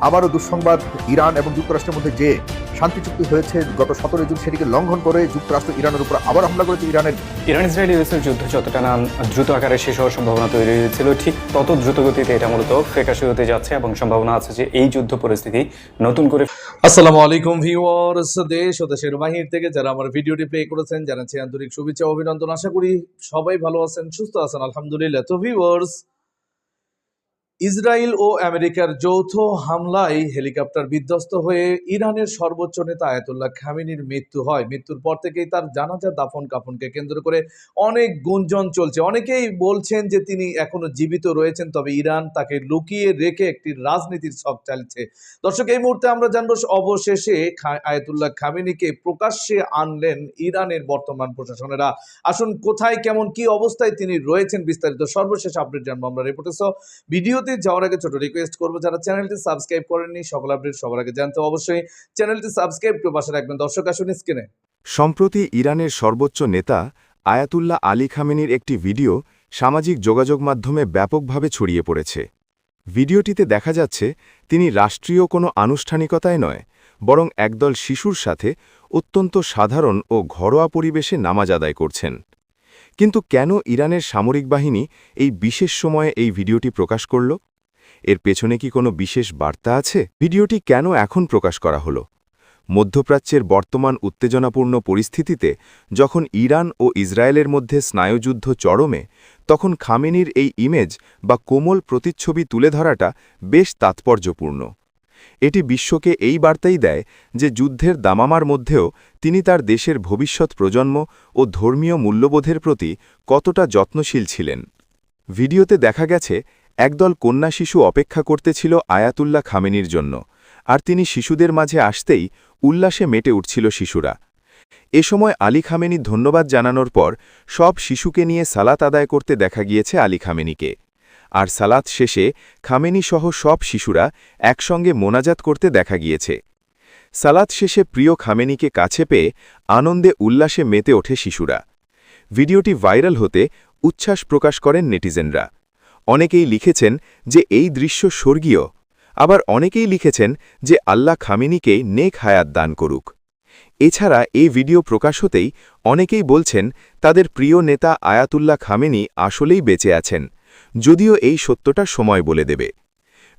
আবারও দুঃসংবাদ, ইরান এবং যুক্তরাষ্ট্রের মধ্যে যে শান্তি চুক্তি হয়েছে গত 17 জুন সেটিকে লঙ্ঘন করে যুক্তরাষ্ট্র ইরানের উপর আবার হামলা করেছে। ইরান ইসরায়েল ইউএসের যুদ্ধ যতটা না দ্রুত আকারে শেষ হওয়ার সম্ভাবনা তৈরি হয়েছিল, ঠিক তত দ্রুত গতিতে এটা মূলত ফ্যাকাশে হতে যাচ্ছে এবং সম্ভাবনা আছে যে এই যুদ্ধ পরিস্থিতি নতুন করে। আসসালামু আলাইকুম ভিউয়ার্স, দেশ ও দেশের বাহির থেকে যারা আমার ভিডিওটি প্লে করেছেন জানাচ্ছি আন্তরিক শুভেচ্ছা ও অভিনন্দন। আশা করি সবাই ভালো আছেন, সুস্থ আছেন, আলহামদুলিল্লাহ। তো ভিউয়ার্স, ইসরায়েল ও আমেরিকার যৌথ হামলায় হেলিকপ্টার বিধ্বস্ত হয়ে ইরানের সর্বোচ্চ নেতা আয়াতুল্লাহ খামেনির মৃত্যু হয়। মৃত্যুর পর থেকেই তার জানাজা দাফন কাফনকে কেন্দ্র করে অনেক গুঞ্জন চলছে। অনেকেই বলছেন যে তিনি এখনো জীবিত রয়েছেন, তবে ইরান তাকে লুকিয়ে রেখে একটি রাজনীতির ছক চালছে। দর্শক, এই মুহূর্তে আমরা জানবো অবশেষে আয়াতুল্লাহ খামেনিকে প্রকাশ্যে আনলেন ইরানের বর্তমান প্রশাসনেরা। আসুন, কোথায় কেমন কি অবস্থায় তিনি রয়েছেন বিস্তারিত সর্বশেষ আপডেট জানবো আমরা রিপোর্টে। ভিডিওতে যাওয়ার আগে ছোট রিকোয়েস্ট করবো, যারা চ্যানেলটি সাবস্ক্রাইব করেননি সকল আপডেট সবার আগে জানতে অবশ্যই চ্যানেলটি সাবস্ক্রাইব করে পাশে রাখবেন। দর্শক, আসুন স্ক্রিনে। সম্প্রতি ইরানের সর্বোচ্চ নেতা আয়াতুল্লাহ আলী খামেনির একটি ভিডিও সামাজিক যোগাযোগ মাধ্যমে ব্যাপকভাবে ছড়িয়ে পড়েছে। ভিডিওটিতে দেখা যাচ্ছে তিনি রাষ্ট্রীয় কোনো আনুষ্ঠানিকতায় নয়, বরং একদল শিশুর সাথে অত্যন্ত সাধারণ ও ঘরোয়া পরিবেশে নামাজ আদায় করছেন। কিন্তু কেন ইরানের সামরিক বাহিনী এই বিশেষ সময়ে এই ভিডিওটি প্রকাশ করল? এর পেছনে কি কোনো বিশেষ বার্তা আছে? ভিডিওটি কেন এখন প্রকাশ করা হলো? মধ্যপ্রাচ্যের বর্তমান উত্তেজনাপূর্ণ পরিস্থিতিতে যখন ইরান ও ইসরায়েলের মধ্যে স্নায়ুযুদ্ধ চরমে, তখন খামেনির এই ইমেজ বা কোমল প্রতিচ্ছবি তুলে ধরাটা বেশ তাৎপর্যপূর্ণ। এটি বিশ্বকে এই বার্তাই দেয় যে যুদ্ধের দামামার মধ্যেও তিনি তার দেশের ভবিষ্যৎ প্রজন্ম ও ধর্মীয় মূল্যবোধের প্রতি কতটা যত্নশীল ছিলেন। ভিডিওতে দেখা গেছে একদল কন্যা শিশু অপেক্ষা করতেছিল আয়াতুল্লাহ খামেনির জন্য, আর তিনি শিশুদের মাঝে আসতেই উল্লাসে মেতে উঠছিল শিশুরা। এ সময় আলী খামেনি ধন্যবাদ জানানোর পর সব শিশুকে নিয়ে সালাত আদায় করতে দেখা গিয়েছে আলী খামেনিকে। আর সালাত শেষে খামেনি সহ সব শিশুরা একসঙ্গে মোনাজাত করতে দেখা গিয়েছে। সালাত শেষে প্রিয় খামেনিকে কাছে পেয়ে আনন্দে উল্লাসে মেতে ওঠে শিশুরা। ভিডিওটি ভাইরাল হতে উচ্ছ্বাস প্রকাশ করেন নেটিজেনরা। অনেকেই লিখেছেন যে এই দৃশ্য স্বর্গীয়, আবার অনেকেই লিখেছেন যে আল্লাহ খামেনিকে নেক হায়াত দান করুক। এছাড়া এই ভিডিও প্রকাশ হতেই অনেকেই বলছেন তাদের প্রিয় নেতা আয়াতুল্লাহ খামেনি আসলেই বেঁচে আছেন, যদিও এই সত্যটা সময় বলে দেবে।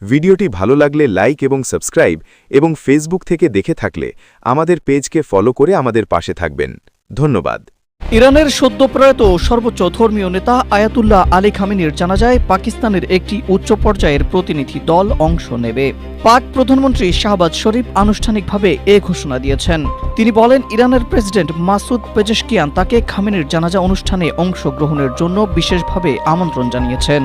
ভিডিওটি ভালো লাগলে লাইক এবং সাবস্ক্রাইব, এবং ফেসবুক থেকে দেখে থাকলে আমাদের পেজকে ফলো করে আমাদের পাশে থাকবেন। ধন্যবাদ। ইরানের সদ্যপ্রয়াত সর্বোচ্চ ধর্মীয় নেতা আয়াতুল্লাহ আলী খামেনির জানাজায় পাকিস্তানের একটি উচ্চ পর্যায়ের প্রতিনিধি দল অংশ নেবে। পাক প্রধানমন্ত্রী শাহবাজ শরীফ আনুষ্ঠানিকভাবে এ ঘোষণা দিয়েছেন। তিনি বলেন, ইরানের প্রেসিডেন্ট মাসুদ পেজেশকিয়ান তাকে খামেনির জানাজা অনুষ্ঠানে অংশগ্রহণের জন্য বিশেষভাবে আমন্ত্রণ জানিয়েছেন।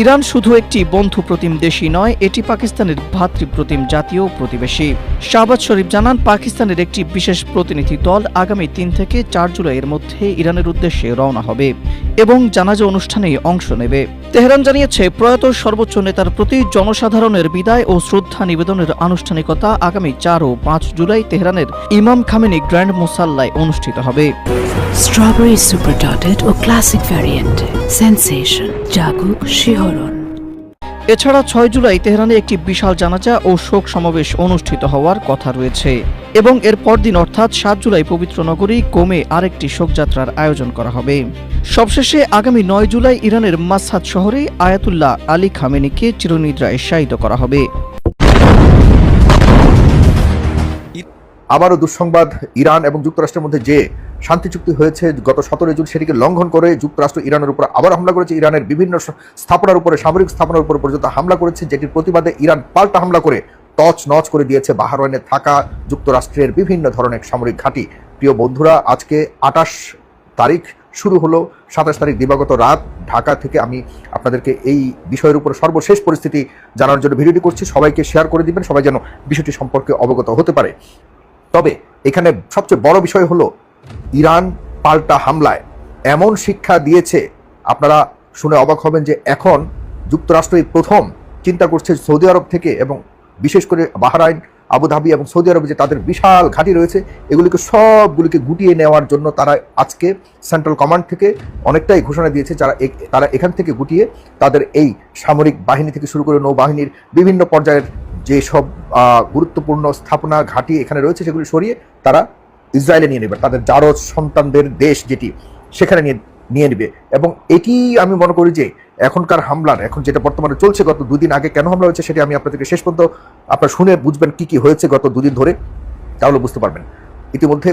ইরান শুধু একটি বন্ধু প্রতিম দেশই নয়, এটি পাকিস্তানের ভ্রাতৃপ্রতিম জাতীয় প্রতিবেশী। শাহবাজ শরীফ জানান, পাকিস্তানের একটি বিশেষ প্রতিনিধি দল আগামী 3 থেকে 4 জুলাইয়ের মধ্যে ইরানের উদ্দেশ্যে রওনা হবে এবং জানাজা অনুষ্ঠানে অংশ নেবে। তেহরান জানিয়েছে, প্রয়াত সর্বোচ্চ নেতার প্রতি জনসাধারণের বিদায় ও শ্রদ্ধা নিবেদনের আনুষ্ঠানিকতা আগামী 4 ও 5 জুলাই তেহরানের ইমাম খামেনি গ্র্যান্ড মুসাল্লায় অনুষ্ঠিত হবে। স্ট্রবেরি সুপার ডটেড ও ক্লাসিক ভ্যারিয়েন্ট সেন্সেশন জাগুক শিহরণ। এছাড়া 6 জুলাই তেহরানে একটি বিশাল জানাজা ও শোক সমাবেশ অনুষ্ঠিত হওয়ার কথা রয়েছে এবং এর পরদিন অর্থাৎ 7 জুলাই পবিত্র নগরী কোমে আরেকটি শোকযাত্রার আয়োজন করা হবে। সবশেষে আগামী 9 জুলাই ইরানের মাসহাদ শহরে আয়াতুল্লাহ আলী খামেনিকে চিরনিদ্রায় শায়িত করা হবে। আবারও দুঃসংবাদ, ইরান এবং যুক্তরাষ্ট্রের মধ্যে যে শান্তি চুক্তি হয়েছে গত 17 জুন সেটিকে লঙ্ঘন করে যুক্তরাষ্ট্র ইরানের উপর আবার হামলা করেছে। ইরানের বিভিন্ন স্থাপনার উপরে, সামরিক স্থাপনার উপর পর্যন্ত হামলা করেছে, যেটির প্রতিবাদে ইরান পাল্টা হামলা করে তছনছ করে দিয়েছে বাহরাইনে থাকা যুক্তরাষ্ট্রের বিভিন্ন ধরনের সামরিক ঘাঁটি। প্রিয় বন্ধুরা, আজকে 28 তারিখ শুরু হলো, 27 তারিখ দিবাগত রাত ঢাকা থেকে আমি আপনাদেরকে এই বিষয়ের উপর সর্বশেষ পরিস্থিতি জানার জন্য ভিডিওটি করছি। সবাইকে শেয়ার করে দিবেন, সবাই যেন বিষয়টি সম্পর্কে অবগত হতে পারে। তবে এখানে সবচেয়ে বড় বিষয় হলো, ইরান পাল্টা হামলায় এমন শিক্ষা দিয়েছে, আপনারা শুনে অবাক হবেন যে এখন যুক্তরাষ্ট্রই প্রথম চিন্তা করছে সৌদি আরব থেকে, এবং বিশেষ করে বাহরাইন, আবুধাবি এবং সৌদি আরবে যে তাদের বিশাল ঘাঁটি রয়েছে, এগুলিকে সবগুলিকে গুটিয়ে নেওয়ার জন্য তারা আজকে সেন্ট্রাল কমান্ড থেকে অনেকটাই ঘোষণা দিয়েছে, তারা এখান থেকে গুটিয়ে তাদের এই সামরিক বাহিনী থেকে শুরু করে নৌবাহিনীর বিভিন্ন পর্যায়ের যেসব গুরুত্বপূর্ণ স্থাপনা ঘাঁটি এখানে রয়েছে সেগুলি সরিয়ে তারা ইসরায়েলে নিয়ে নেবে, তাদের জারজ সন্তানদের দেশ যেটি সেখানে নিয়ে নেবে। এবং এটি আমি মনে করি যে এখনকার হামলার, এখন যেটা বর্তমানে চলছে, গত দুদিন আগে কেন হামলা হয়েছে সেটি আমি আপনাদেরকে শেষ পর্যন্ত আপনারা শুনে বুঝবেন কি কি হয়েছে গত দুদিন ধরে, তাহলে বুঝতে পারবেন। ইতিমধ্যে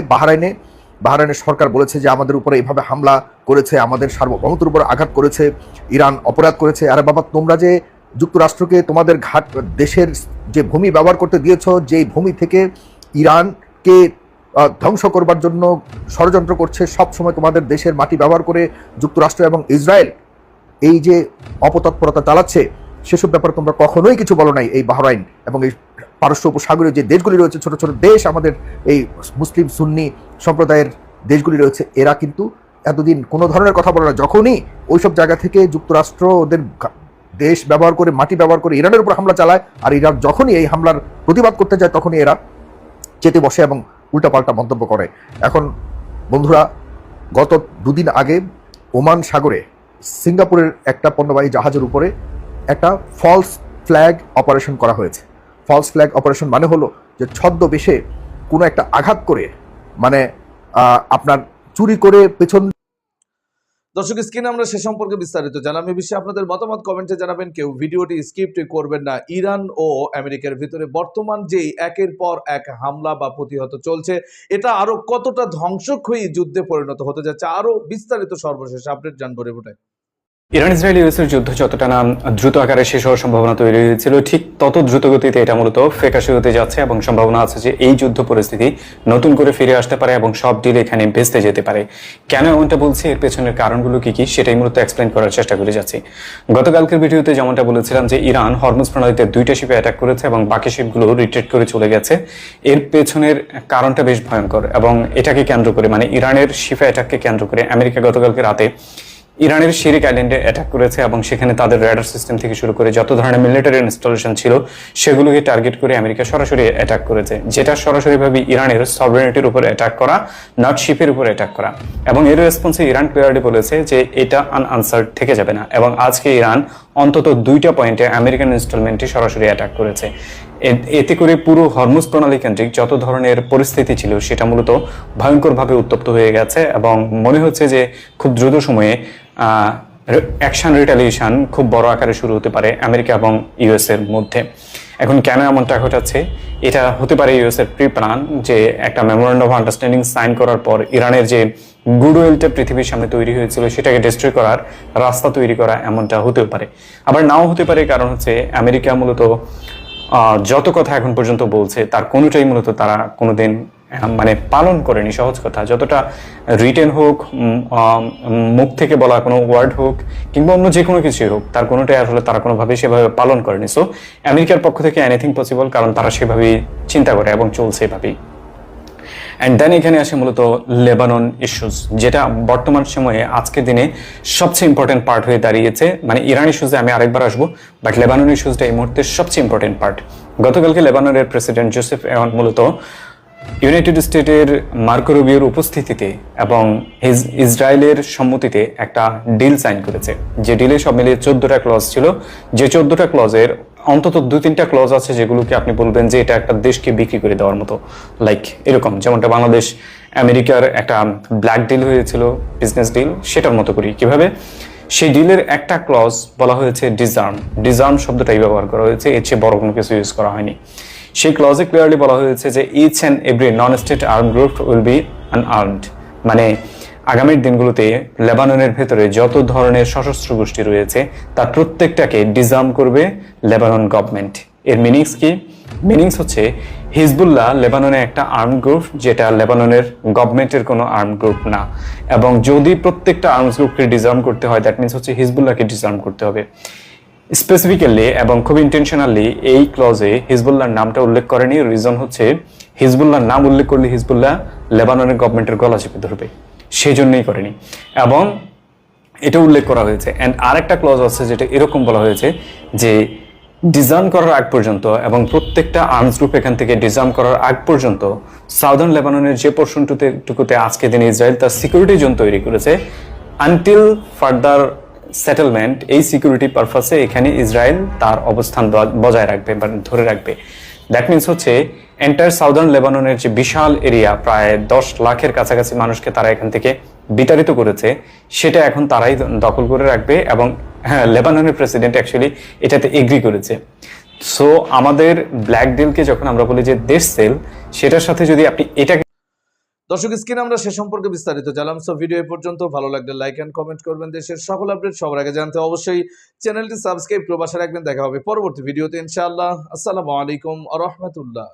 বাহরাইনের সরকার বলেছে যে আমাদের উপরে এইভাবে হামলা করেছে, আমাদের সার্বভৌমত্বের উপর আঘাত করেছে, ইরান অপরাধ করেছে। আরে বাবা, তোমরা যে যুক্তরাষ্ট্রকে তোমাদের দেশের যে ভূমি ব্যবহার করতে দিয়েছ, যেই ভূমি থেকে ইরানকে ধ্বংস করবার জন্য ষড়যন্ত্র করছে, সব সময় তোমাদের দেশের মাটি ব্যবহার করে যুক্তরাষ্ট্র এবং ইসরায়েল এই যে অপতৎপরতা চালাচ্ছে, সেসব ব্যাপারে তোমরা কখনোই কিছু বলো নাই। এই বাহরাইন এবং এই পারস্য উপসাগরীয় যে দেশগুলি রয়েছে, ছোট ছোট দেশ, আমাদের এই মুসলিম সুন্নি সম্প্রদায়ের দেশগুলি রয়েছে, এরা কিন্তু এতদিন কোনো ধরনের কথা বলে না। যখনই ওইসব জায়গা থেকে যুক্তরাষ্ট্র ওদের দেশ ব্যবহার করে, মাটি ব্যবহার করে ইরানের উপর হামলা চালায়, আর ইরান যখনই এই হামলার প্রতিবাদ করতে যায় তখনই এরা চেতে বসে এবং উল্টাপাল্টা মন্তব্য করে। এখন বন্ধুরা, গত দুদিন আগে ওমান সাগরে সিঙ্গাপুরের একটা পণ্যবাহী জাহাজের উপরে একটা ফলস ফ্ল্যাগ অপারেশন করা হয়েছে। ফলস ফ্ল্যাগ অপারেশন মানে হলো যে ছদ্মবেশে কোনো একটা আঘাত করে, মানে আপনার চুরি করে পেছন। দর্শক, স্ক্রিনে আমরা সে সম্পর্কে বিস্তারিত জানাবো। এই বিষয়ে আপনাদের মতামত কমেন্টে জানাবেন, কেউ ভিডিওটি স্কিপ করবেন না। ইরান ও আমেরিকার ভিতরে বর্তমান যে একের পর এক হামলা বা প্রতিহত চলছে, এটা আরো কতটা ধ্বংসক্ষয়ী যুদ্ধে পরিণত হতে যাচ্ছে, আরো বিস্তারিত সর্বশেষ আপডেট জানবো রিপোর্টে। ইরান ইসরায়েল ইউএসের যুদ্ধ যতটা না দ্রুত আকারে শেষ হওয়ার সম্ভাবনা তৈরি হয়েছিল, ঠিক তত দ্রুত গতিতে এটা মূলত ফ্যাকাশে হতে যাচ্ছে এবং সম্ভাবনা আছে যে এই যুদ্ধ পরিস্থিতি নতুন করে ফিরে আসতে পারে এবং সব ডিল এখানে ভেস্তে যেতে পারে। কেন এমনটা বলছি, এর পেছনের কারণগুলো কি কি সেটাই মূলত এক্সপ্লেন করার চেষ্টা করে যাচ্ছি। গতকালকের ভিডিওতে যেমনটা বলেছিলাম যে ইরান হরমুজ প্রণালীতে 2টা শিপে অ্যাটাক করেছে এবং বাকি শিপগুলো রিট্রিট করে চলে গেছে। এর পেছনের কারণটা বেশ ভয়ঙ্কর এবং এটাকে কেন্দ্র করে, মানে ইরানের শিপে অ্যাটাককে কেন্দ্র করে আমেরিকা গতকালকে রাতে ইরানের শিরিক আইল্যান্ডে অ্যাটাক করেছে এবং সেখানে তাদের রেডার সিস্টেম থেকে শুরু করে যত ধরনের মিলিটারি ইনস্টলেশন ছিল সেগুলোকে টার্গেট করে আমেরিকা সরাসরি অ্যাটাক করেছে, যেটা সরাসরিভাবে ইরানের সভরেনিটির উপর অ্যাটাক করা, নট শিপের উপর অ্যাটাক করা। এবং এর রেসপন্সে ইরান ক্লিয়ারলি বলেছে যে এটা আনআনসার্ড থেকে যাবে না। এবং আজকে ইরান অন্তত 2টা পয়েন্টে আমেরিকান ইনস্টলমেন্টে সরাসরি অ্যাটাক করেছে। এতে করে পুরো হরমুজ প্রণালী কেন্দ্রিক যত ধরনের পরিস্থিতি ছিল সেটা মূলত ভয়ঙ্করভাবে উত্তপ্ত হয়ে গেছে এবং মনে হচ্ছে যে খুব দ্রুত সময়ে অ্যাকশন রিটালিয়েশন খুব বড় আকারে শুরু হতে পারে আমেরিকা এবং ইউএস এর মধ্যে। এখন কেন এমনটা ঘটাচ্ছে, এটা হতে পারে ইউএস এর প্রি প্ল্যান, যে একটা মেমোরেন্ডাম অফ আন্ডারস্ট্যান্ডিং সাইন করার পর ইরানের যে গুডউইলটা পৃথিবীর সামনে তৈরি হয়েছিল সেটাকে ডিস্ট্রয় করার রাস্তা তৈরি করা, এমনটা হতেও পারে। আবার নাও হতে পারে, কারণ হচ্ছে আমেরিকা মূলত যত কথা এখন পর্যন্ত বলছে তার কোনোটাই মূলত তারা কোনোদিন মানে পালন করেনি। সহজ কথা, যতটা রিটেন হোক, মুখ থেকে বলা কোনো ওয়ার্ড হোক কিংবা অন্য যে কোনো কিছুই হোক, তার কোনোটাই আসলে তারা কোনোভাবে সেভাবে পালন করেনি। সো আমেরিকার পক্ষ থেকে এনিথিং পসিবল, কারণ তারা সেভাবেই চিন্তা করে এবং চলছে এভাবেই। অ্যান্ড দেন এখানে আসে মূলত লেবানন ইস্যুস, যেটা বর্তমান সময়ে আজকের দিনে সবচেয়ে ইম্পর্টেন্ট পার্ট হয়ে দাঁড়িয়েছে। মানে ইরান ইস্যুসে আমি আরেকবার আসবো, বাট লেবানন ইস্যুসটা এই মুহূর্তে সবচেয়ে ইম্পর্টেন্ট পার্ট। গতকালকে লেবাননের প্রেসিডেন্ট জোসেফ এওয়ান মূলত ইউনাইটেড স্টেটের মার্কো রুবিওর উপস্থিতিতে এবং ইসরায়েলের সম্মতিতে একটা ডিল সাইন করেছে, যে ডিলে সব মিলিয়ে 14টা ক্লজ ছিল। যে 14টা ক্লজের অন্তত 2-3টা ক্লজ আছে যেগুলোকে আপনি বলবেন যে এটা একটা দেশকে বিক্রি করে দেওয়ার মতো, লাইক এরকম যেমনটা বাংলাদেশ আমেরিকার একটা ব্ল্যাক ডিল হয়েছিল, বিজনেস ডিল, সেটার মতো করি। কিভাবে সেই ডিলের একটা ক্লজ বলা হয়েছে ডিজার্ম শব্দটাই ব্যবহার করা হয়েছে, এর চেয়ে বড় কোনো কিছু ইউজ করা হয়নি। সেই ক্লজে ক্লিয়ারলি বলা হয়েছে যে each and every non state arm group will be unarmed, মানে আগামীর দিনগুলোতে লেবাননের ভেতরে যত ধরনের সশস্ত্র গোষ্ঠী রয়েছে তার প্রত্যেকটাকে ডিজার্ম করবে লেবানন গভর্নমেন্ট। এর মিনিংস কি? মিনিংস হচ্ছে হিজবুল্লাহ লেবাননের একটা আর্ম গ্রুপ, যেটা লেবাননের গভর্নমেন্টের কোনো আর্ম গ্রুপ না। এবং যদি প্রত্যেকটা আর্মস গ্রুপকে ডিজার্ম করতে হয়, দ্যাট মিনস হচ্ছে হিজবুল্লাহকে ডিজার্ম করতে হবে স্পেসিফিক্যালি এবং খুব ইন্টেনশনালি। এই ক্লজে হিজবুল্লাহর নামটা উল্লেখ করেনি, রিজন হচ্ছে হিজবুল্লাহর নাম উল্লেখ করলে হিজবুল্লাহ লেবাননের গভর্নমেন্টের গলা চেপে ধরবে, সেই জন্যই করেনি। এবং এটা উল্লেখ করা হয়েছে। অ্যান্ড আরেকটা ক্লজ আছে যেটা এরকম বলা হয়েছে যে ডিজার্ম করার আগ পর্যন্ত এবং প্রত্যেকটা আর্মস গ্রুপ এখান থেকে ডিজার্ম করার আগ পর্যন্ত সাউদার্ন লেবাননের যে পোর্শনটুকুতে আজকে দিনে ইসরায়েল তার সিকিউরিটি জোন তৈরি করেছে, আনটিল ফার্দার সেটেলমেন্ট, এই সিকিউরিটি পারপাসে এখানে ইসরায়েল তার অবস্থান বজায় রাখবে বা ধরে রাখবে। দ্যাট মিনস হচ্ছে এন্টায়ার সাউদার্ন লেবাননের যে বিশাল এরিয়া, প্রায় 10 লাখের কাছাকাছি মানুষকে তারা এখান থেকে বিতাড়িত করেছে, সেটা এখন তারাই দখল করে রাখবে। এবং হ্যাঁ, লেবাননের প্রেসিডেন্ট অ্যাকচুয়ালি এটাতে এগ্রি করেছে। সো আমাদের ব্ল্যাক ডিলকে যখন আমরা বলি যে দেশ সেল, সেটার সাথে যদি আপনি এটাকে দর্শক, স্ক্রিনে আমরা সে সম্পর্কে বিস্তারিত জানলাম। সো ভিডিও এ পর্যন্ত, ভালো লাগলে লাইক এন্ড কমেন্ট করবেন। দেশের সকল আপডেট সবার আগে জানতে অবশ্যই চ্যানেলটি সাবস্ক্রাইব করে পাশে রাখবেন। দেখা হবে পরবর্তী ভিডিওতে ইনশাআল্লাহ। আসসালামু আলাইকুম ওয়া রাহমাতুল্লাহ।